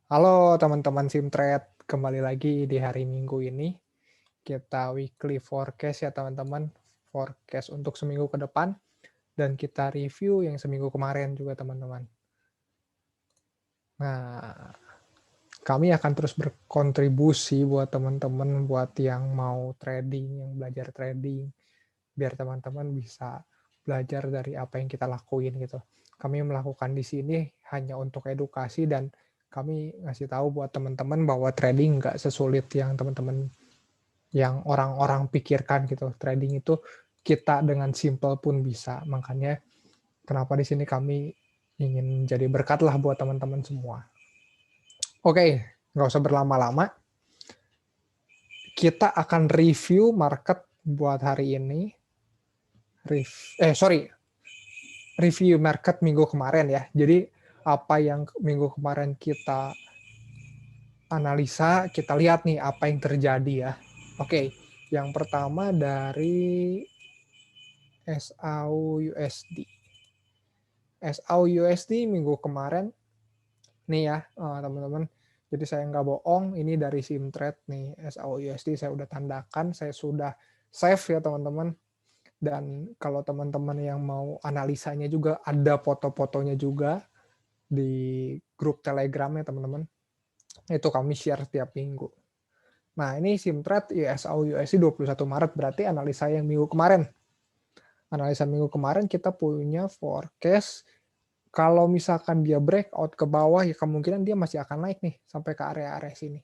Halo teman-teman Simtrade, kembali lagi di hari Minggu ini. Kita weekly forecast ya teman-teman, forecast untuk seminggu ke depan, dan kita review yang seminggu kemarin juga teman-teman. Nah, kami akan terus berkontribusi buat teman-teman, buat yang mau trading, yang belajar trading, biar teman-teman bisa belajar dari apa yang kita lakuin gitu. Kami melakukan di sini hanya untuk edukasi dan kami ngasih tahu buat teman-teman bahwa trading nggak sesulit yang teman-teman yang orang-orang pikirkan gitu. Trading itu kita dengan simple pun bisa. Makanya kenapa di sini kami ingin jadi berkat lah buat teman-teman semua. Oke, nggak usah berlama-lama. Kita akan review market buat hari ini. Review market minggu kemarin ya. Jadi apa yang minggu kemarin kita analisa, kita lihat nih apa yang terjadi ya. Oke, yang pertama dari SAU-USD. SAU-USD minggu kemarin nih ya teman-teman. Jadi saya nggak bohong, ini dari Simtrade nih SAU-USD saya udah tandakan, saya sudah save ya teman-teman. Dan kalau teman-teman yang mau analisanya juga ada foto-fotonya juga di grup Telegram ya teman-teman. Itu kami share setiap minggu. Nah, ini Simtrade ISAU USD 21 Maret berarti analisa yang minggu kemarin. Analisa minggu kemarin kita punya forecast kalau misalkan dia breakout ke bawah ya kemungkinan dia masih akan naik nih sampai ke area-area sini.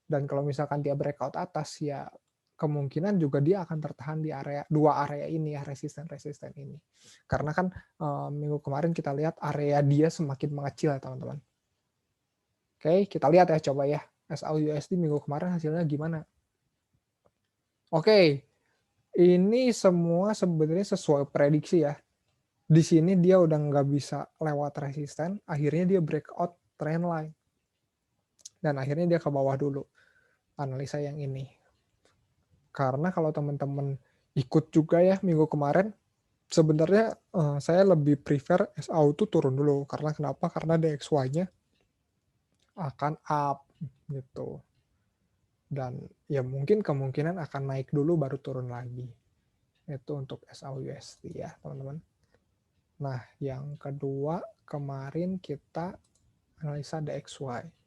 Dan kalau misalkan dia breakout atas ya kemungkinan juga dia akan tertahan di area dua area ini ya resisten-resisten ini. Karena kan minggu kemarin kita lihat area dia semakin mengecil ya teman-teman. Oke, kita lihat ya coba ya. SAU-USD minggu kemarin hasilnya gimana. Oke, ini semua sebenarnya sesuai prediksi ya. Di sini dia udah nggak bisa lewat resisten, akhirnya dia breakout trend line. Dan akhirnya dia ke bawah dulu. Analisa yang ini. Karena kalau teman-teman ikut juga ya minggu kemarin, sebenarnya saya lebih prefer SAU itu turun dulu. Karena kenapa? Karena DXY-nya akan up gitu. Dan ya mungkin kemungkinan akan naik dulu baru turun lagi. Itu untuk SAU-USD ya teman-teman. Nah yang kedua kemarin kita analisa DXY.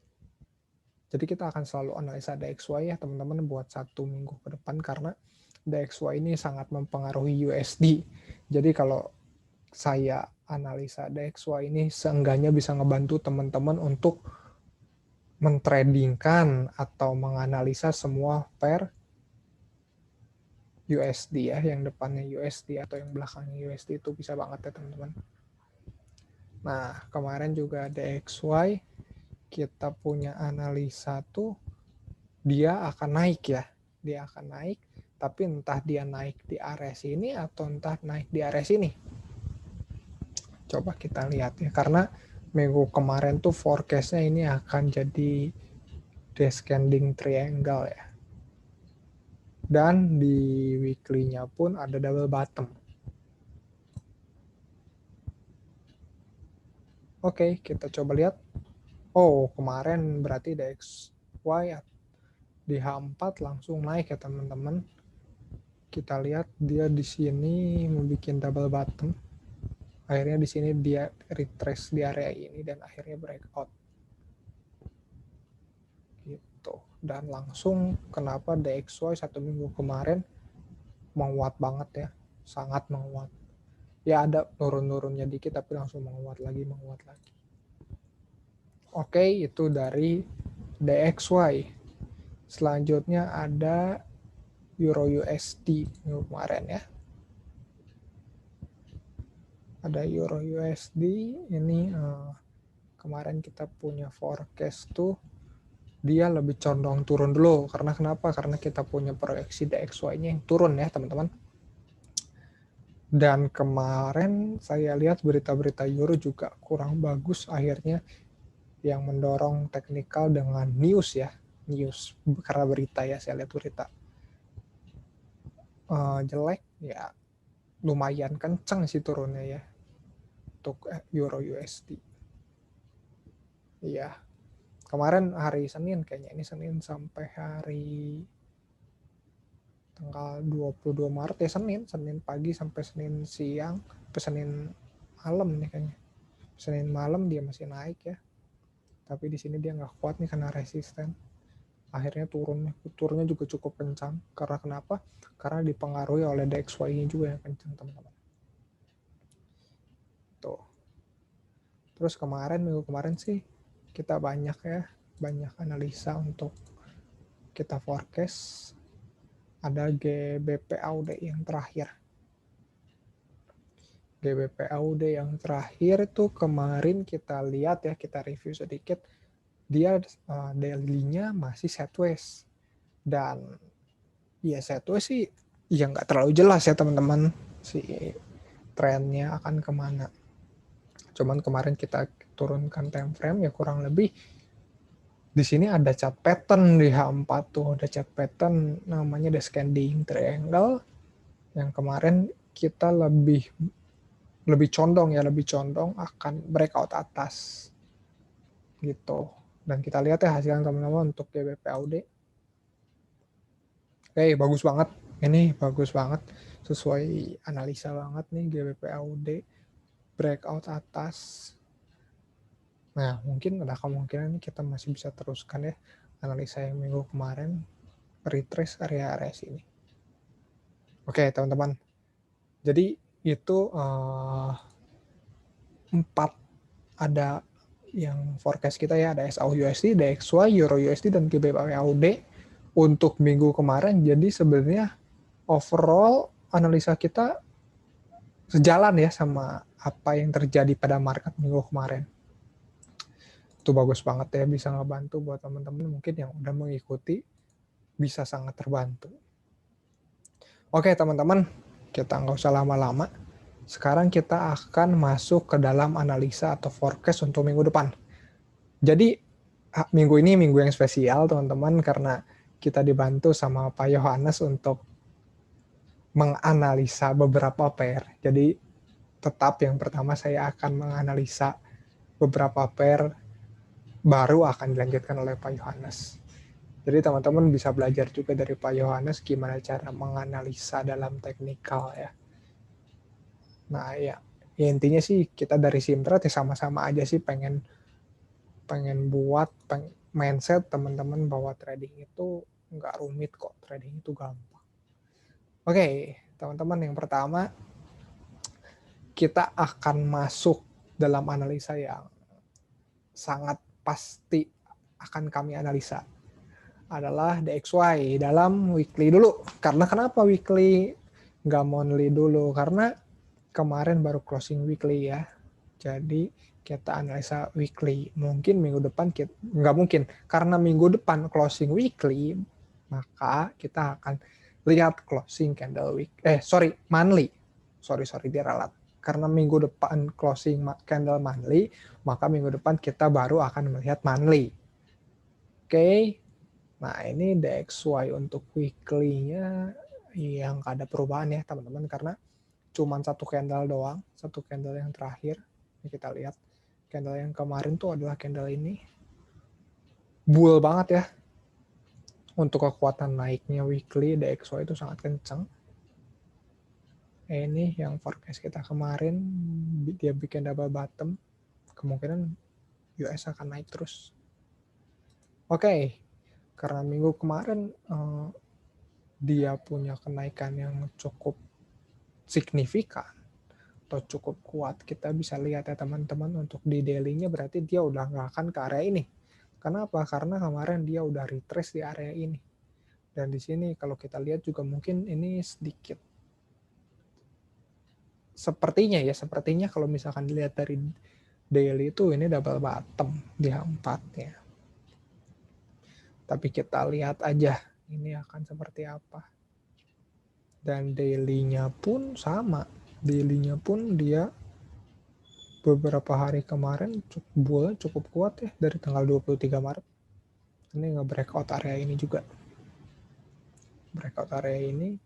Jadi kita akan selalu analisa DXY ya teman-teman buat 1 minggu ke depan karena DXY ini sangat mempengaruhi USD. Jadi kalau saya analisa DXY ini seenggaknya bisa ngebantu teman-teman untuk mentradingkan atau menganalisa semua pair USD ya, yang depannya USD atau yang belakangnya USD itu bisa banget ya teman-teman. Nah kemarin juga DXY kita punya analisa tuh dia akan naik ya, dia akan naik, tapi entah dia naik di area sini atau entah naik di area sini. Coba kita lihat ya, karena minggu kemarin tuh forecastnya ini akan jadi descending triangle ya. Dan di weekly-nya pun ada double bottom. Oke, kita coba lihat. Oh, kemarin berarti DXY di H4 langsung naik ya teman-teman. Kita lihat dia di sini membuat double bottom. Akhirnya di sini dia retrace di area ini dan akhirnya breakout. Gitu. Dan langsung kenapa DXY 1 minggu kemarin menguat banget ya, sangat menguat. Ya ada turun-turunnya dikit tapi langsung menguat lagi. Oke, itu dari DXY. Selanjutnya ada Euro USD minggu kemarin ya. Ada Euro USD ini kemarin kita punya forecast tuh dia lebih condong turun dulu. Karena kenapa? Karena kita punya proyeksi DXY-nya yang turun ya teman-teman. Dan kemarin saya lihat berita-berita Euro juga kurang bagus akhirnya yang mendorong teknikal dengan news ya. News karena berita ya, saya lihat berita. Jelek ya lumayan kenceng sih turunnya ya untuk Euro USD. Iya. Kemarin hari Senin kayaknya, ini Senin sampai hari tanggal 22 Maret ya, Senin pagi sampai Senin siang, sampai Senin malam nih kayaknya. Senin malam dia masih naik ya. Tapi di sini dia nggak kuat nih karena resisten. Akhirnya turunnya juga cukup kencang. Karena kenapa? Karena dipengaruhi oleh DXY-nya juga yang kencang, teman-teman. Tuh. Terus minggu kemarin sih kita banyak analisa untuk kita forecast. Ada GBPAUD yang terakhir. GBPAUD yang terakhir itu kemarin kita lihat ya, kita review sedikit. Dia daily-nya masih sideways. Dan ya sideways sih ya nggak terlalu jelas ya teman-teman si trennya akan kemana. Cuman kemarin kita turunkan time frame ya kurang lebih di sini ada chart pattern di H4 tuh, ada chart pattern namanya descending triangle yang kemarin kita lebih condong akan breakout atas gitu. Dan kita lihat ya hasilnya teman-teman untuk GBPAUD. Oke, bagus banget. Ini bagus banget. Sesuai analisa banget nih GBPAUD. Breakout atas. Nah, mungkin ada kemungkinan kita masih bisa teruskan ya analisa yang minggu kemarin. Retrace area-area sini. Oke, teman-teman. Jadi itu 4 ada yang forecast kita ya, ada SAUUSD, DXY, Euro USD, dan GBPAUD untuk minggu kemarin. Jadi sebenarnya overall analisa kita sejalan ya sama apa yang terjadi pada market minggu kemarin. Itu bagus banget ya, bisa ngebantu buat teman-teman mungkin yang udah mengikuti, bisa sangat terbantu. Oke teman-teman, kita nggak usah lama-lama. Sekarang kita akan masuk ke dalam analisa atau forecast untuk minggu depan. Jadi minggu ini minggu yang spesial teman-teman, karena kita dibantu sama Pak Yohanes untuk menganalisa beberapa pair. Jadi tetap yang pertama saya akan menganalisa beberapa pair, baru akan dilanjutkan oleh Pak Yohanes. Jadi teman-teman bisa belajar juga dari Pak Yohanes gimana cara menganalisa dalam teknikal ya. Nah ya intinya sih kita dari Simtrade ya sama-sama aja sih pengen buat mindset teman-teman bahwa trading itu nggak rumit kok, trading itu gampang. Oke, teman-teman, yang pertama kita akan masuk dalam analisa yang sangat pasti akan kami analisa adalah DXY dalam weekly dulu. Karena kenapa weekly nggak monthly dulu? Karena kemarin baru closing weekly ya. Jadi kita analisa weekly. Mungkin minggu depan nggak mungkin. Karena minggu depan closing weekly, maka kita akan lihat closing candle monthly. Sorry dia ralat. Karena minggu depan closing candle monthly, maka minggu depan kita baru akan melihat monthly. Oke. Nah, ini DXY untuk weekly-nya yang gak ada perubahan ya, teman-teman, karena cuma satu candle doang, satu candle yang terakhir. Ini kita lihat, candle yang kemarin tuh adalah candle ini. Bull banget ya. Untuk kekuatan naiknya weekly, DXY itu sangat kencang. Ini yang forecast kita kemarin, dia bikin double bottom. Kemungkinan US akan naik terus. Oke, karena minggu kemarin dia punya kenaikan yang cukup signifikan atau cukup kuat, kita bisa lihat ya teman-teman, untuk di daily-nya berarti dia udah nggak akan ke area ini. Kenapa? Karena kemarin dia udah retrace di area ini. Dan di sini kalau kita lihat juga mungkin ini sedikit sepertinya kalau misalkan dilihat dari daily itu ini double bottom di H4 ya. Tapi kita lihat aja ini akan seperti apa. Dan daily-nya pun sama. Daily-nya pun dia beberapa hari kemarin cukup kuat ya, dari tanggal 23 Maret. Ini nge-breakout area ini juga. Breakout area ini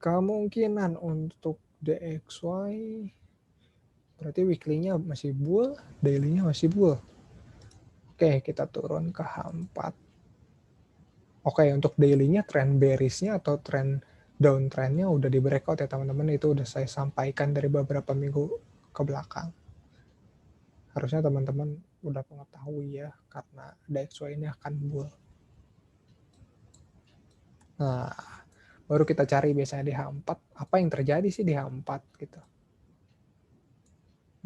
kemungkinan untuk DXY berarti weekly-nya masih bull, daily-nya masih bull. Oke, kita turun ke H4. Oke, untuk daily-nya trend bearish-nya atau trend downtrend-nya udah di breakout ya teman-teman. Itu udah saya sampaikan dari beberapa minggu ke belakang. Harusnya teman-teman udah mengetahui ya, karena DXY ini akan bull. Nah, baru kita cari biasanya di H4, apa yang terjadi sih di H4 gitu.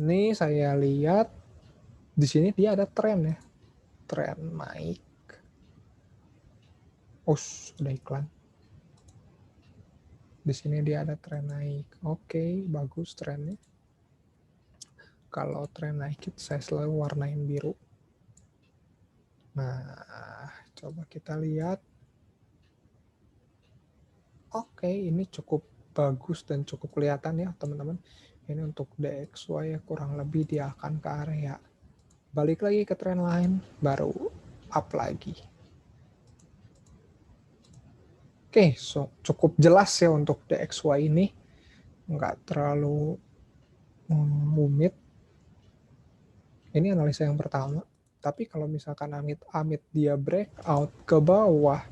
Ini saya lihat di sini dia ada tren ya. Tren naik. Udah iklan. Di sini dia ada tren naik. Oke, bagus trennya. Kalau tren naik saya selalu warnain biru. Nah, coba kita lihat. Oke, ini cukup bagus dan cukup kelihatan ya teman-teman. Ini untuk DXY ya, kurang lebih dia akan ke area. Balik lagi ke tren lain, baru up lagi. Oke, so cukup jelas ya untuk DXY ini. Nggak terlalu rumit. Ini analisa yang pertama. Tapi kalau misalkan amit-amit dia breakout ke bawah,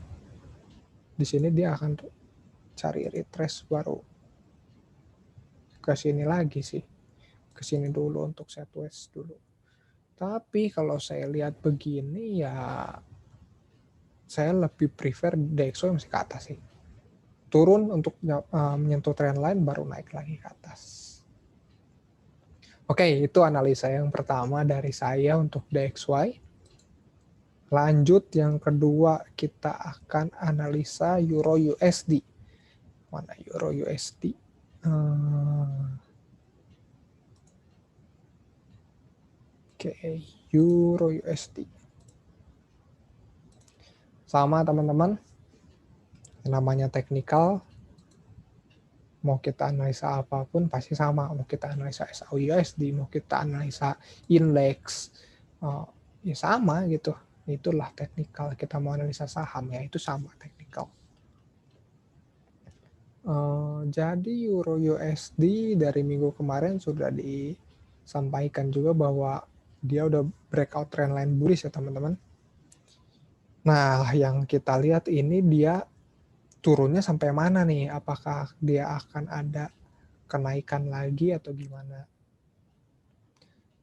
di sini dia akan cari retrace baru ke sini lagi sih. Ke sini dulu untuk sideways dulu. Tapi kalau saya lihat begini ya saya lebih prefer DXY masih ke atas sih. Turun untuk menyentuh trend line baru naik lagi ke atas. Oke, itu analisa yang pertama dari saya untuk DXY. Lanjut yang kedua kita akan analisa Euro USD. Mana Euro USD? Oke, Euro USD. Sama teman-teman, namanya teknikal. Mau kita analisa apapun pasti sama. Mau kita analisa SAUSD, mau kita analisa indeks, ya sama gitu. Itulah teknikal. Kita mau analisa saham ya itu sama teknikal. Jadi Euro USD dari minggu kemarin sudah disampaikan juga bahwa dia udah breakout trendline bullish ya teman-teman. Nah yang kita lihat ini dia turunnya sampai mana nih? Apakah dia akan ada kenaikan lagi atau gimana?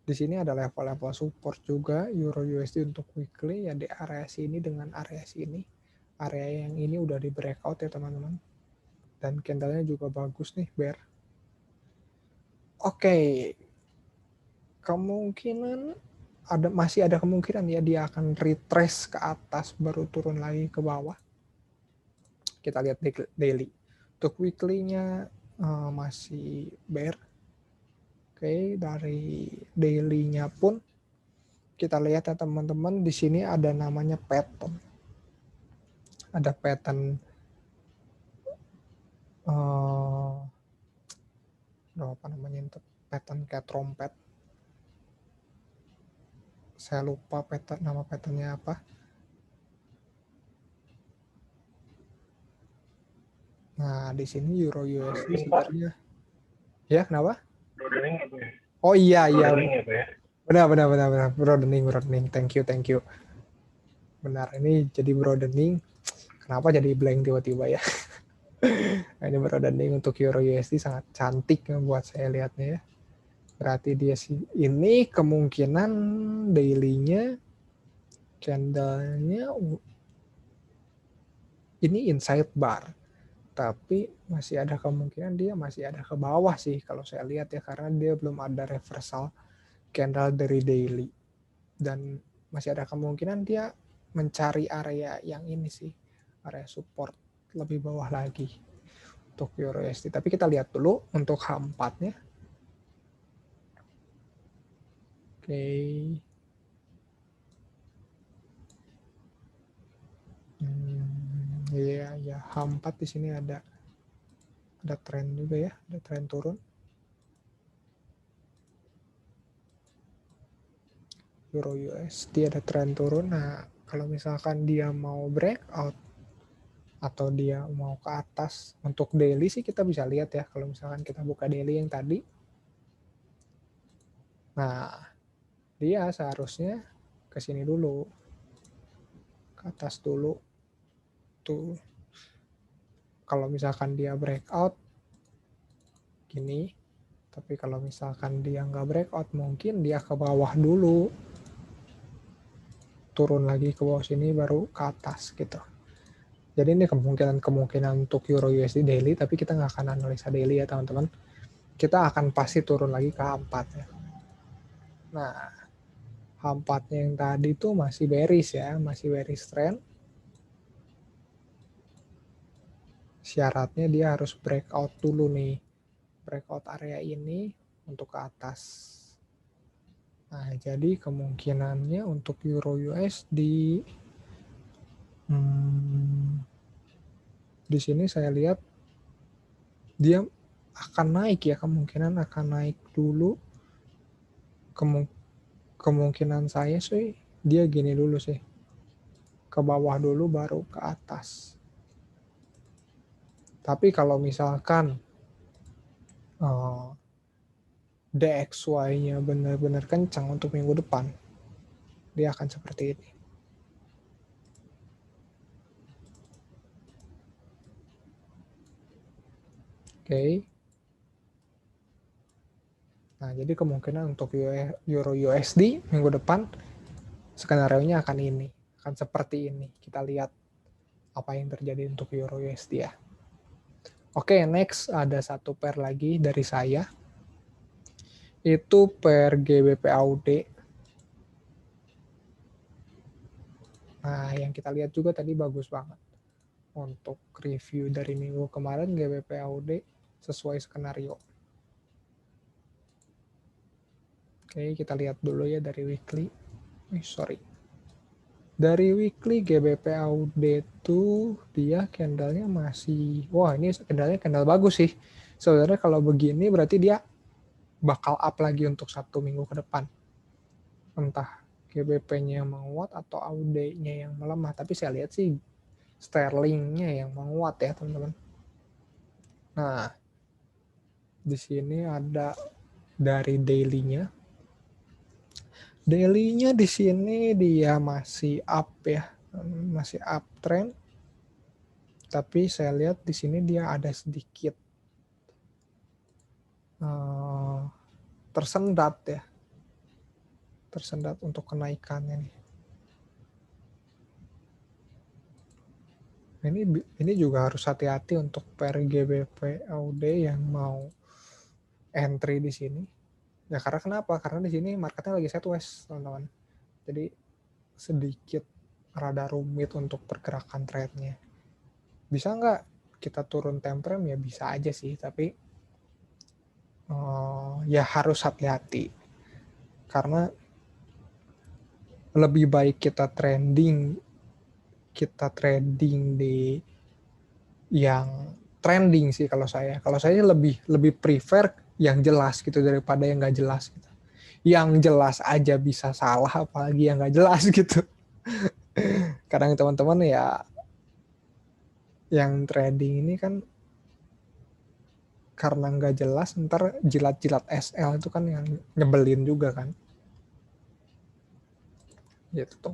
Di sini ada level-level support juga Euro USD untuk weekly ya di area sini dengan area sini. Area yang ini udah di breakout ya teman-teman. Dan candlenya juga bagus nih bear. Oke. Kemungkinan masih ada kemungkinan ya dia akan retrace ke atas baru turun lagi ke bawah. Kita lihat daily. Untuk weekly-nya masih bear. Oke, dari daily-nya pun kita lihat ya teman-teman, di sini ada namanya pattern. Ada pattern apa namanya itu? Pattern kayak trompet. Saya lupa nama patternnya apa. Nah, di sini Euro USD sebenarnya. Ya, kenapa? Oh iya. Benar. Broadening. Thank you. Benar, ini jadi broadening. Kenapa jadi blank tiba-tiba ya? Ini broadening untuk Euro USD sangat cantik buat saya lihatnya ya. Berarti dia ini kemungkinan daily-nya candle-nya ini inside bar. Tapi masih ada kemungkinan dia masih ada ke bawah sih kalau saya lihat ya, karena dia belum ada reversal candle dari daily. Dan masih ada kemungkinan dia mencari area yang ini sih, area support lebih bawah lagi untuk Euro USD. Tapi kita lihat dulu untuk H4-nya. Oke. Iya, H4 di sini ada tren juga ya, ada tren turun. Euro USD ada tren turun. Nah, kalau misalkan dia mau breakout atau dia mau ke atas, untuk daily sih kita bisa lihat ya, kalau misalkan kita buka daily yang tadi. Nah, dia seharusnya ke sini dulu, ke atas dulu tuh. Kalau misalkan dia breakout gini, tapi kalau misalkan dia nggak breakout, mungkin dia ke bawah dulu, turun lagi ke bawah sini baru ke atas gitu. Jadi ini kemungkinan untuk Euro USD daily, tapi kita nggak akan analisa daily ya teman-teman. Kita akan pasti turun lagi ke H4 ya. Nah, H4-nya yang tadi tuh masih bearish ya, masih bearish trend. Syaratnya dia harus breakout dulu nih. Breakout area ini untuk ke atas. Nah, jadi kemungkinannya untuk Euro USD di sini saya lihat dia akan naik ya, kemungkinan akan naik dulu. Kemungkinan saya sih dia gini dulu sih, ke bawah dulu baru ke atas. Tapi kalau misalkan DXY-nya benar-benar kencang untuk minggu depan, dia akan seperti ini. Oke. Nah, jadi kemungkinan untuk Euro USD minggu depan skenario-nya akan ini, akan seperti ini. Kita lihat apa yang terjadi untuk Euro USD ya. Oke, next ada satu pair lagi dari saya. Itu pair GBP AUD. Nah, yang kita lihat juga tadi bagus banget. Untuk review dari minggu kemarin GBP AUD sesuai skenario. Oke, kita lihat dulu ya dari weekly. Dari weekly GBP AUD itu dia candlenya masih, wah ini candle bagus sih. Sebenarnya kalau begini berarti dia bakal up lagi untuk 1 minggu ke depan. Entah GBP-nya yang menguat atau AUD-nya yang melemah. Tapi saya lihat sih sterlingnya yang menguat ya teman-teman. Nah, di sini ada dari daily-nya. Daily-nya di sini dia masih up ya, masih uptrend. Tapi saya lihat di sini dia ada sedikit tersendat ya, tersendat untuk kenaikannya nih. Ini juga harus hati-hati untuk pair GBP AUD yang mau entry di sini. Ya karena kenapa? Karena di sini marketnya lagi sideways, teman-teman. Jadi sedikit rada rumit untuk pergerakan trade-nya. Bisa nggak kita turun time frame? Ya bisa aja sih, tapi ya harus hati-hati. Karena lebih baik kita trading di yang trending sih kalau saya. Kalau saya lebih prefer yang jelas gitu daripada yang nggak jelas gitu. Yang jelas aja bisa salah, apalagi yang nggak jelas gitu. Kadang teman-teman ya yang trading ini kan karena nggak jelas ntar jilat-jilat SL itu kan yang nyebelin juga kan. Gitu.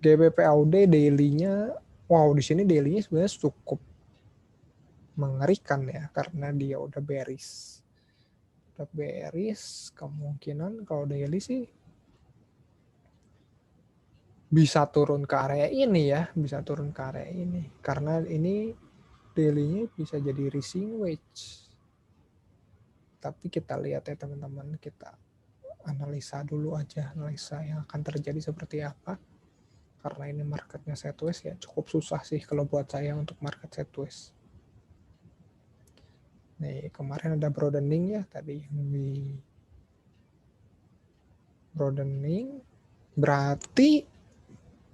GBP AUD daily-nya, wow di sini daily-nya sebenarnya cukup mengerikan ya karena dia udah bearish. Udah bearish, kemungkinan kalau daily sih bisa turun ke area ini ya, bisa turun ke area ini. Karena ini daily-nya bisa jadi rising wedge. Tapi kita lihat ya teman-teman, kita analisa dulu aja, analisa yang akan terjadi seperti apa. Karena ini marketnya sideways ya cukup susah sih kalau buat saya untuk market sideways. Nih kemarin ada broadening ya tadi yang di broadening berarti,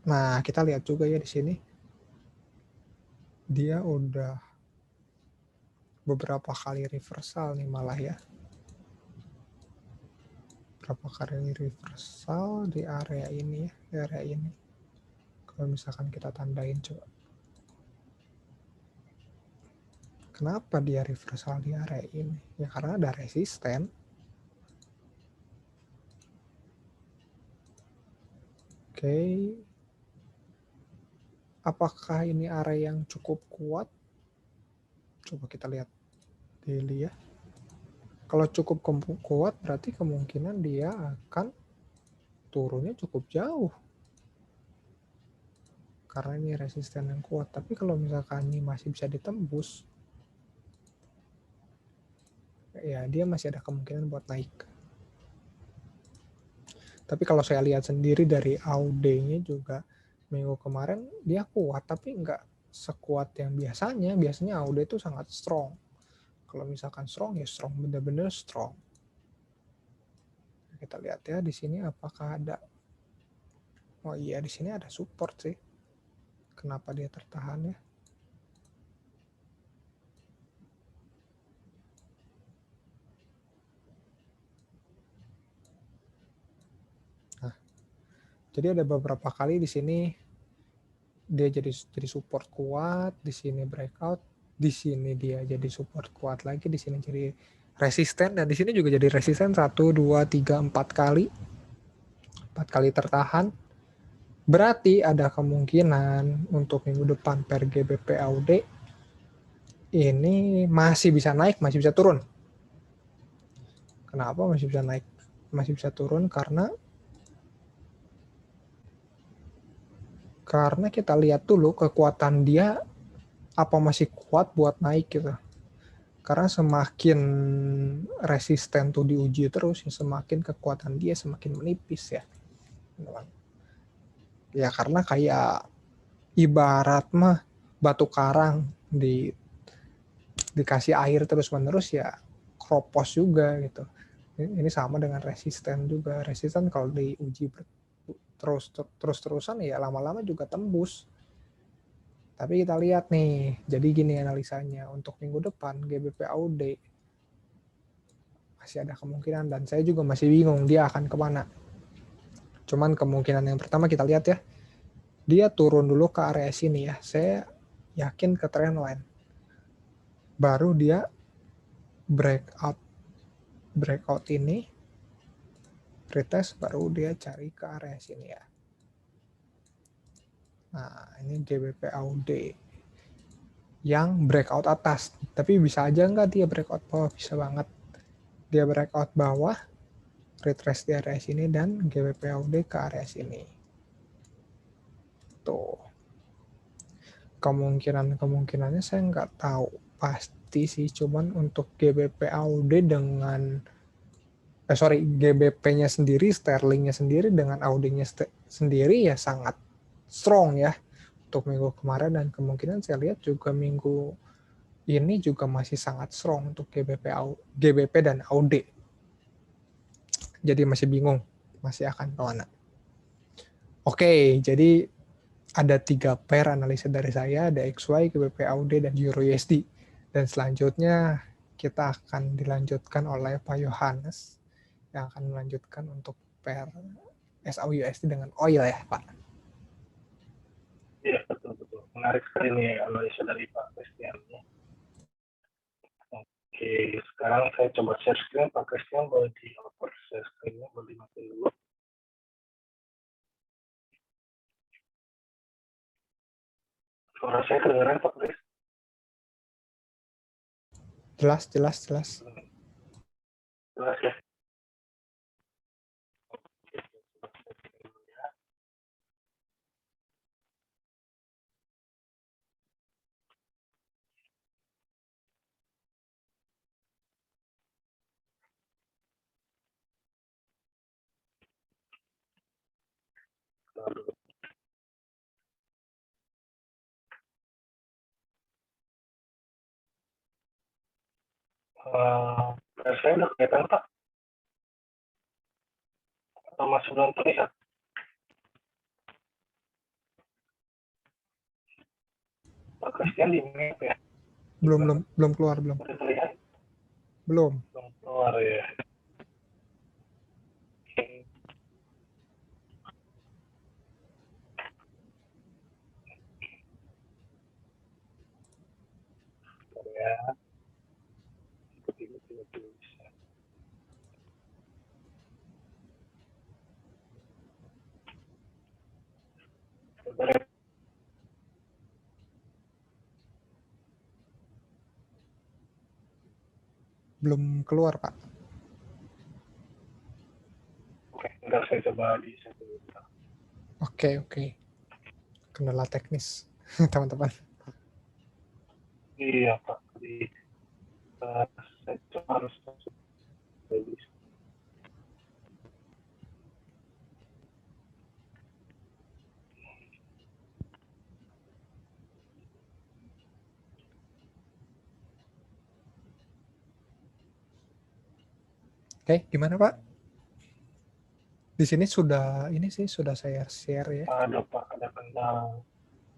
nah kita lihat juga ya di sini dia udah beberapa kali reversal nih malah ya. Berapa kali reversal di area ini ya, di area ini. Kalau misalkan kita tandain coba. Kenapa dia reversal di area ini? Ya karena ada resisten. Oke. Apakah ini area yang cukup kuat? Coba kita lihat daily ya. Kalau cukup kuat berarti kemungkinan dia akan turunnya cukup jauh. Karena ini resisten yang kuat. Tapi kalau misalkan ini masih bisa ditembus, ya dia masih ada kemungkinan buat naik. Tapi kalau saya lihat sendiri dari AUD-nya juga minggu kemarin dia kuat, tapi nggak sekuat yang biasanya. Biasanya AUD itu sangat strong. Kalau misalkan strong ya strong, bener-bener strong. Kita lihat ya di sini apakah ada. Oh iya, di sini ada support sih. Kenapa dia tertahan ya? Nah, jadi ada beberapa kali di sini dia jadi support kuat, di sini breakout, di sini dia jadi support kuat lagi, di sini jadi resisten, dan di sini juga jadi resisten 1, 2, 3, 4 kali. 4 kali tertahan. Berarti ada kemungkinan untuk minggu depan per GBP AUD ini masih bisa naik, masih bisa turun. Kenapa masih bisa naik, masih bisa turun? Karena kita lihat dulu kekuatan dia apa masih kuat buat naik gitu. Karena semakin resisten tuh diuji terus, semakin kekuatan dia semakin menipis ya. Ya karena kayak ibarat mah batu karang dikasih air terus-menerus ya kropos juga gitu. Ini sama dengan resisten juga. Resisten kalau diuji terus-terusan ya lama-lama juga tembus. Tapi kita lihat nih, jadi gini analisanya. Untuk minggu depan GBP AUD masih ada kemungkinan, dan saya juga masih bingung dia akan kemana. Cuman kemungkinan yang pertama kita lihat ya, dia turun dulu ke area sini ya. Saya yakin ke trendline. Baru dia breakout ini, retest, baru dia cari ke area sini ya. Nah, ini GBP AUD yang breakout atas. Tapi bisa aja nggak dia breakout bawah? Bisa banget. Dia breakout bawah, retrace di area sini, dan GBP AUD ke area sini. Tuh. Kemungkinannya saya nggak tahu pasti sih. Cuman untuk GBP AUD dengan GBP-nya sendiri, sterlingnya sendiri dengan AUD-nya sendiri ya sangat strong ya untuk minggu kemarin, dan kemungkinan saya lihat juga minggu ini juga masih sangat strong untuk GBP dan AUD. Jadi masih bingung masih akan kemana. Oke, jadi ada 3 pair analisa dari saya, ada XY, GBP AUD, dan Euro USD. Dan selanjutnya kita akan dilanjutkan oleh Pak Yohanes yang akan melanjutkan untuk pair SAUUSD dengan oil ya Pak. Iya, betul. Menarik sekali nih analisa dari Pak Christian. Oke, sekarang saya coba share screen. Pak Christian boleh di-open share screen-nya, boleh dimatiin dulu. Suara saya kedengaran Pak Chris? Jelas. Jelas ya. Saya udah kelihatan Pak? Atau masih belum terlihat? Pak Christian di map ya? Belum keluar, belum. Udah terlihat? Belum. Belum keluar ya. Oke. Ya. Bisa. sebentar ya. Belum keluar, Pak. Oke, ntar saya coba di setting. Oke. Kendala teknis, teman-teman. Iya Pak, jadi saya coba harus masuk. Oke, gimana Pak? Di sini sudah saya share ya. Ada Pak, ada kendala.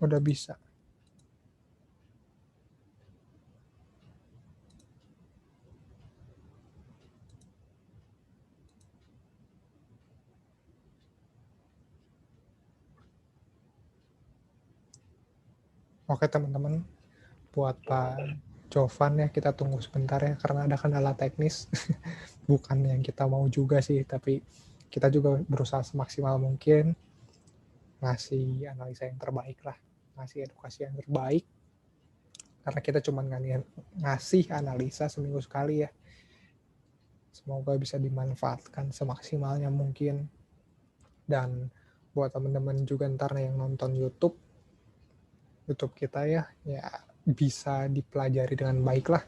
Udah bisa. Oke teman-teman, buat Pak Jovan ya, kita tunggu sebentar ya karena ada kendala teknis. Bukan yang kita mau juga sih, tapi kita juga berusaha semaksimal mungkin ngasih analisa yang terbaik lah, ngasih edukasi yang terbaik. Karena kita cuma ngasih analisa seminggu sekali ya. Semoga bisa dimanfaatkan semaksimalnya mungkin. Dan buat teman-teman juga ntar yang nonton YouTube kita ya bisa dipelajari dengan baik lah.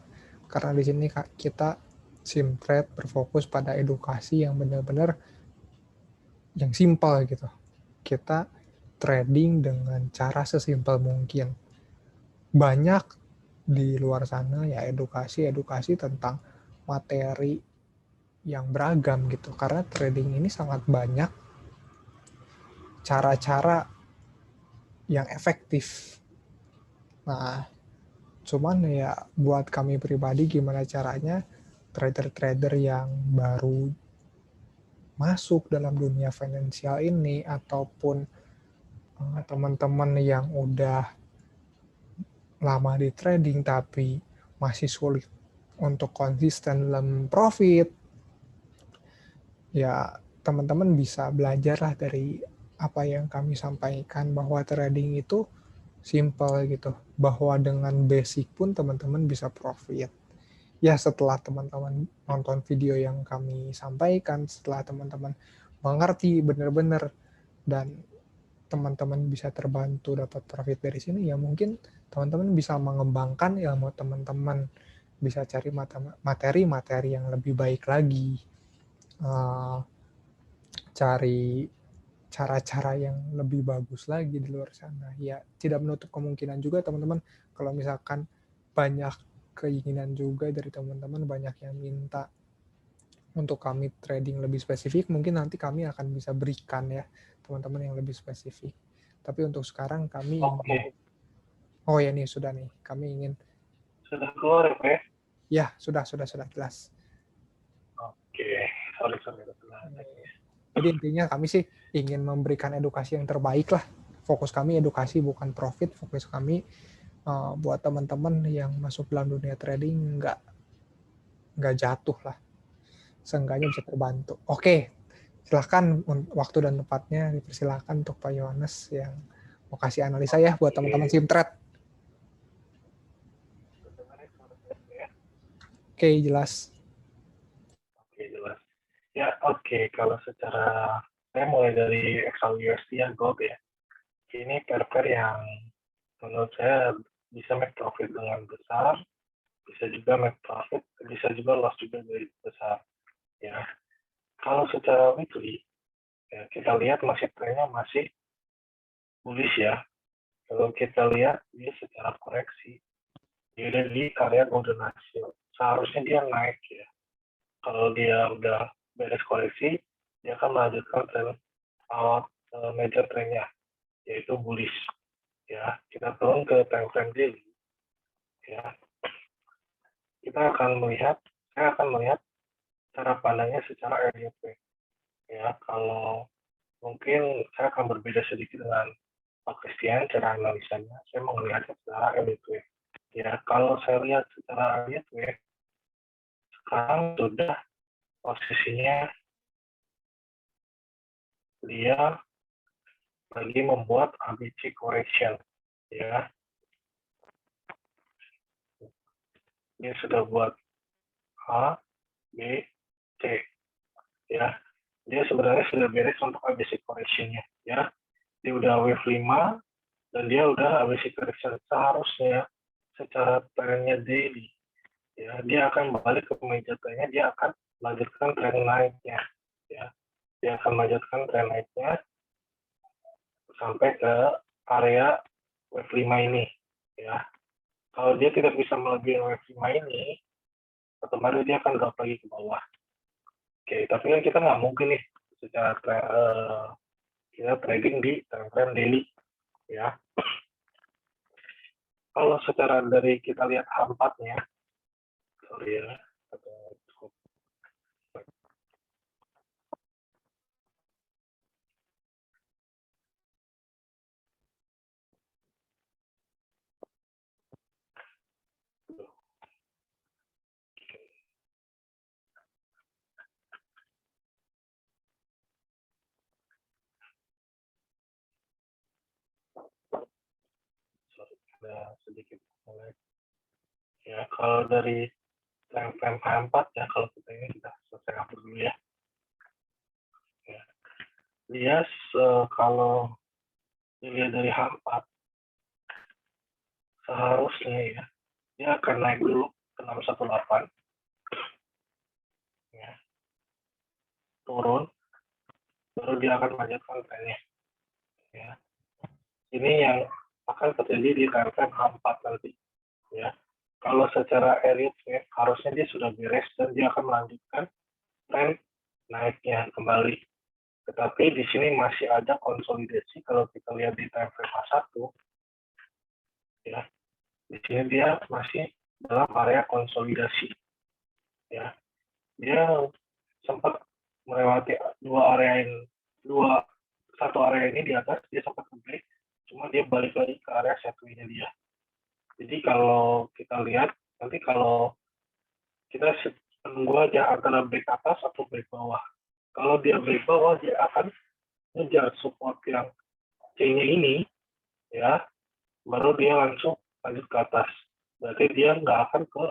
Karena di sini kita Simtrade berfokus pada edukasi yang benar-benar yang simpel gitu. Kita trading dengan cara sesimpel mungkin. Banyak di luar sana ya edukasi tentang materi yang beragam gitu. Karena trading ini sangat banyak cara-cara yang efektif. Nah, cuman ya buat kami pribadi gimana caranya trader-trader yang baru masuk dalam dunia finansial ini ataupun teman-teman yang udah lama di trading tapi masih sulit untuk konsisten dalam profit, ya teman-teman bisa belajar lah dari apa yang kami sampaikan bahwa trading itu simple gitu, bahwa dengan basic pun teman-teman bisa profit. Ya setelah teman-teman nonton video yang kami sampaikan, setelah teman-teman mengerti benar-benar dan teman-teman bisa terbantu dapat profit dari sini, ya mungkin teman-teman bisa mengembangkan ilmu teman-teman, bisa cari materi-materi yang lebih baik lagi, cari cara-cara yang lebih bagus lagi di luar sana. Ya tidak menutup kemungkinan juga teman-teman kalau misalkan banyak keinginan juga dari teman-teman, banyak yang minta untuk kami trading lebih spesifik, mungkin nanti kami akan bisa berikan ya teman-teman yang lebih spesifik. Tapi untuk sekarang kami ingin, oh ya nih sudah nih, kami ingin sudah keluar ya Pak ya? Ya sudah jelas. Oke, sorry. Jadi intinya kami sih ingin memberikan edukasi yang terbaik lah. Fokus kami edukasi bukan profit, fokus kami buat teman-teman yang masuk dalam dunia trading nggak jatuh lah, seenggaknya bisa terbantu. Oke, silahkan waktu dan tempatnya dipersilahkan untuk Pak Yohanes yang mau kasih analisa ya buat teman-teman Simtrade. Oke, jelas. Oke, jelas. Ya, oke. Kalau secara, saya mulai dari XAUUSD ya, Gold ya. Ini pair yang menurut saya bisa make profit dengan besar, bisa juga make profit, bisa juga loss juga dari besar. Ya, kalau secara weekly, ya, kita lihat trennya masih bullish ya. Kalau kita lihat dia secara koreksi, dia udah di area golden ratio. Seharusnya dia naik ya. Kalau dia udah beres koreksi, dia akan melanjutkan tren major trendnya, yaitu bullish. Ya, kita turun ke time frame daily. Ya, saya akan melihat cara pandangnya secara RDP. Ya, kalau mungkin saya akan berbeda sedikit dengan Pak Christian cara analisanya. Saya melihatnya secara RDP. Ya, kalau saya lihat secara RDP, sekarang sudah posisinya dia lagi membuat ABC correction, ya. Dia sudah buat A, B, C, ya. Dia sebenarnya sudah beres untuk ABC correction-nya, ya. Dia udah wave 5 dan dia udah ABC correction. Seharusnya secara trennya daily, ya, dia akan balik ke meja trennya, dia akan melanjutkan tren naiknya, ya. Dia akan melanjutkan tren naiknya sampai ke area wave 5 ini, ya. Kalau dia tidak bisa melebihi wave 5 ini, otomatis dia akan drop lagi ke bawah. Oke, tapi kan kita nggak mungkin nih secara kita trading di time daily, ya. Kalau secara dari kita lihat H4-nya, sorry ya, cukup. Sorry, ada sedikit mulai. Ya, kalau dari time frame H4 ya, kalau kita ini sudah selesai hapus dulu ya. Ya. Lihat kalau dilihat dari H4 seharusnya ya dia akan naik dulu ke 618, ya, turun, baru dia akan melanjutkan trennya, ya. Ini yang akan terjadi di time frame H4 nanti, ya. Kalau secara area harusnya dia sudah beres dan dia akan melanjutkan tren naiknya kembali. Tetapi di sini masih ada konsolidasi. Kalau kita lihat di time frame H1, ya, di sini dia masih dalam area konsolidasi, ya. Dia sempat melewati satu area ini di atas, dia sempat break, cuma dia balik lagi ke area setway-nya dia. Jadi kalau kita lihat nanti, kalau kita menunggu aja antara break atas atau break bawah. Kalau dia break bawah, dia akan ngejar support yang C-nya ini, ya, baru dia langsung lanjut ke atas. Berarti dia nggak akan ke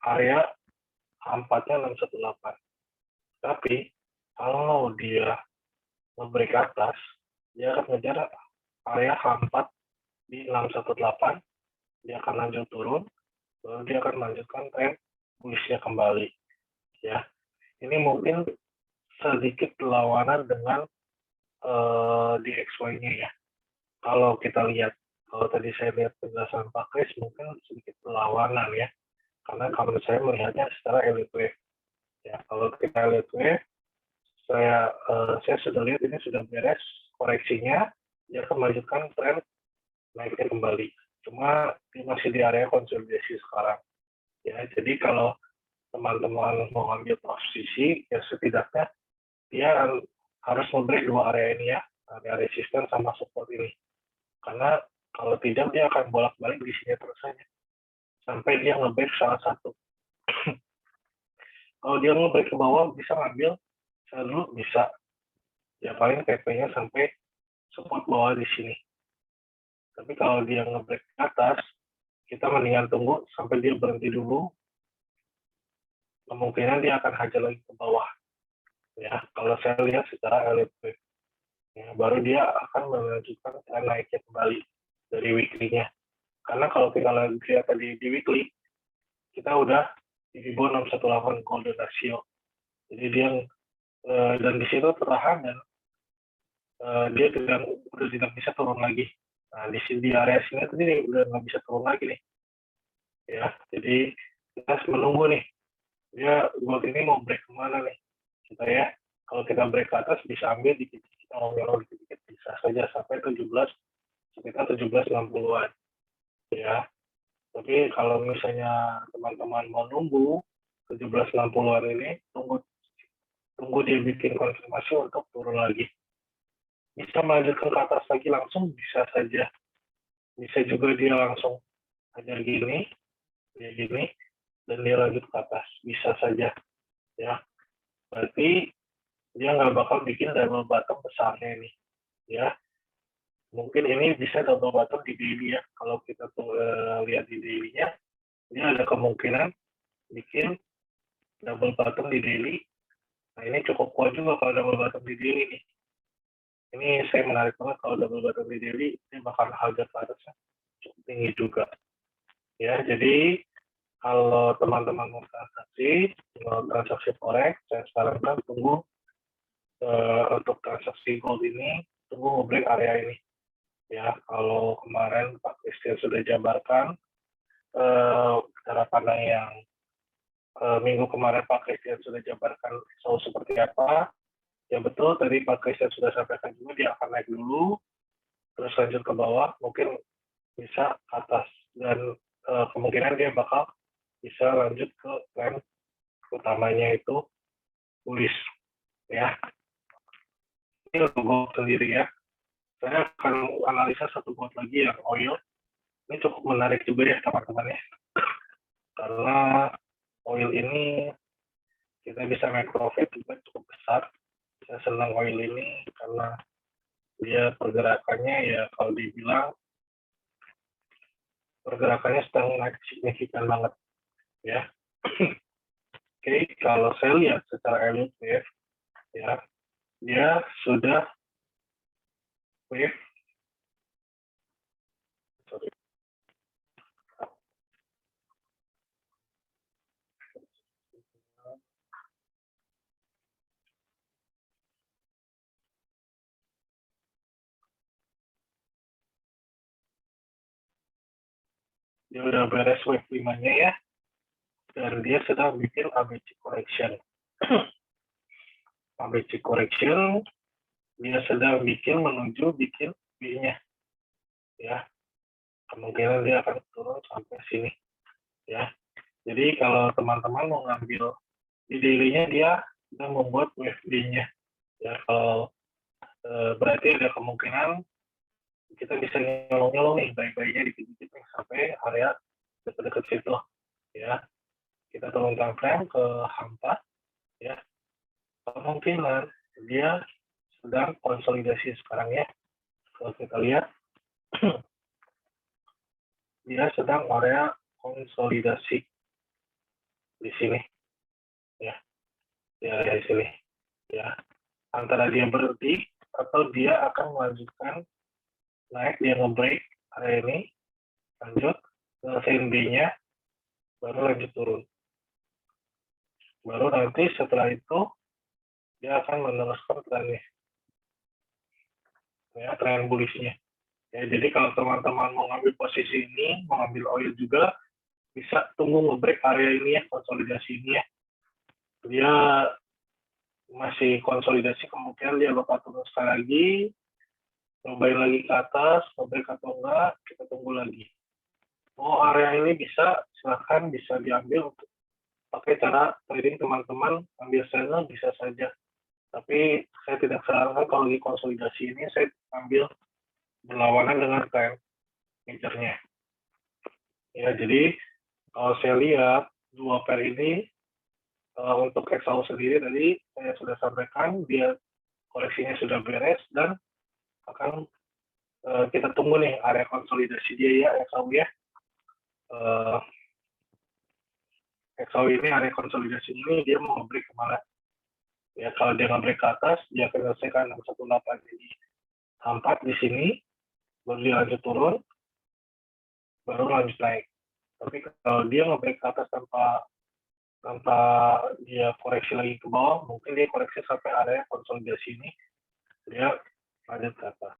area H4-nya 618. Tapi kalau dia nge-break atas, dia akan ngejar area H4 di 618, dia akan lanjut turun, baru dia akan melanjutkan tren bullish-nya kembali, ya. Ini mungkin sedikit berlawanan dengan di XY-nya, ya. Kalau kita lihat, kalau tadi saya lihat penjelasan Pak Kris mungkin sedikit berlawanan, ya, karena kalau saya melihatnya secara elite wave, ya. Kalau kita elite wave, saya sudah lihat ini sudah beres koreksinya, dia akan melanjutkan tren naiknya kembali. Cuma dia masih di area konsolidasi sekarang, ya. Jadi kalau teman-teman mau ambil posisi, ya setidaknya dia harus membreak dua area ini, ya, area resisten sama support ini. Karena kalau tidak dia akan bolak-balik di sini terus saja sampai dia nge-break salah satu. Kalau dia nge-break ke bawah bisa ngambil dulu, bisa, ya, paling TP-nya sampai support bawah di sini. Tapi kalau dia nge-break ke atas, kita mendingan tunggu sampai dia berhenti dulu. Kemungkinan dia akan hajar lagi ke bawah, ya. Kalau saya lihat secara elite wave, ya, baru dia akan melanjutkan tren naiknya kembali dari weekly-nya. Karena kalau kita lihat tadi di weekly, kita udah di bawah 618 golden ratio. Jadi dia dan di situ tertahan dan dia udah tidak bisa turun lagi. Nah, di sini di area sini tadi udah nggak bisa turun lagi nih, ya. Jadi kita harus menunggu nih, dia gold ini mau break kemana nih kita, ya. Kalau kita break ke atas bisa ambil dikit-dikit, kita dikit-dikit bisa saja sampai 17, sekitar 1760-an, ya. Tapi kalau misalnya teman-teman mau nunggu 1760-an ini, tunggu dia bikin konfirmasi untuk turun lagi. Bisa melanjutkan ke atas lagi langsung, bisa saja. Bisa juga dia langsung hajar gini, dan dia lanjut ke atas, bisa saja, ya. Berarti dia nggak bakal bikin double bottom besarnya ini, ya. mungkin ini bisa double bottom di daily ya. Kalau kita tuh lihat di daily-nya, dia ada kemungkinan bikin double bottom di daily. Nah, ini cukup kuat juga kalau double bottom di daily nih. Ini saya menarik banget kalau double bottom di daily, ini bakal harga ke atasnya cukup tinggi juga. Ya, jadi kalau teman-teman mau transaksi forex, saya sarankan tunggu untuk transaksi gold ini, tunggu nge-break area ini. Ya, kalau kemarin Pak Christian sudah jabarkan cara pandang yang minggu kemarin Pak Christian sudah jabarkan seperti apa. Ya betul, tadi Pak Christian sudah sampaikan juga dia akan naik dulu, terus lanjut ke bawah, mungkin bisa ke atas. Dan kemungkinan dia bakal bisa lanjut ke tren utamanya itu bullish. Ya, ini untuk gold sendiri ya. Saya akan analisa satu gold lagi yang oil. Ini cukup menarik juga ya teman-teman ya. Karena oil ini kita bisa make profit juga cukup besar. Saya senang oil ini karena dia pergerakannya ya kalau dibilang pergerakannya sedang naik signifikan banget ya. Oke, kalau saya lihat secara elite wave ya, dia sudah wave dia udah beres wave 5-nya ya, dan dia sedang bikin ABC correction. ABC correction dia sedang menuju bikin B-nya ya, kemungkinan dia akan turun sampai sini ya. Jadi kalau teman-teman mau ngambil di daily-nya, dia sedang membuat wave B-nya ya. Kalau berarti ada kemungkinan kita bisa nyolong-nyolong nih baik-baiknya dikit-dikit sampai area dekat-dekat situ ya. Kita turunkan frame ke H4 ya, kemungkinan dia sedang konsolidasi sekarang ya. Kalau kita lihat dia sedang area konsolidasi di sini ya, di area di sini ya, antara dia berhenti atau dia akan melanjutkan naik, dia nge-break area ini, lanjut ke CNB-nya, baru lanjut turun. Baru nanti setelah itu dia akan meneruskan trennya ya, tren bullish-nya ya. Jadi kalau teman-teman mau ngambil posisi ini, mau ngambil oil juga, bisa tunggu nge-break area ini ya, konsolidasi ini ya. Dia masih konsolidasi, kemungkinan dia bakal turun sekali lagi, cobain lagi ke atas, nge-break atau enggak, kita tunggu lagi. Oh, area ini bisa, silahkan bisa diambil untuk pakai cara trading teman-teman, ambil sell bisa saja. Tapi saya tidak sarankan kalau di konsolidasi ini saya ambil berlawanan dengan tren majornya. Ya, jadi kalau saya lihat dua pair ini untuk XAU sendiri tadi saya sudah sampaikan dia koleksinya sudah beres dan akan kita tunggu nih area konsolidasi dia ya XAU ya. XAU ini area konsolidasi ini dia mau nge-break kemana? Ya, kalau dia nge-break ke atas, dia akan selesaikan 618 jadi 4 di sini, baru dia lanjut turun, baru lanjut naik. Tapi kalau dia nge-break ke atas tanpa dia koreksi lagi ke bawah, mungkin dia koreksi sampai area konsolidasi ini, dia lanjut ke atas.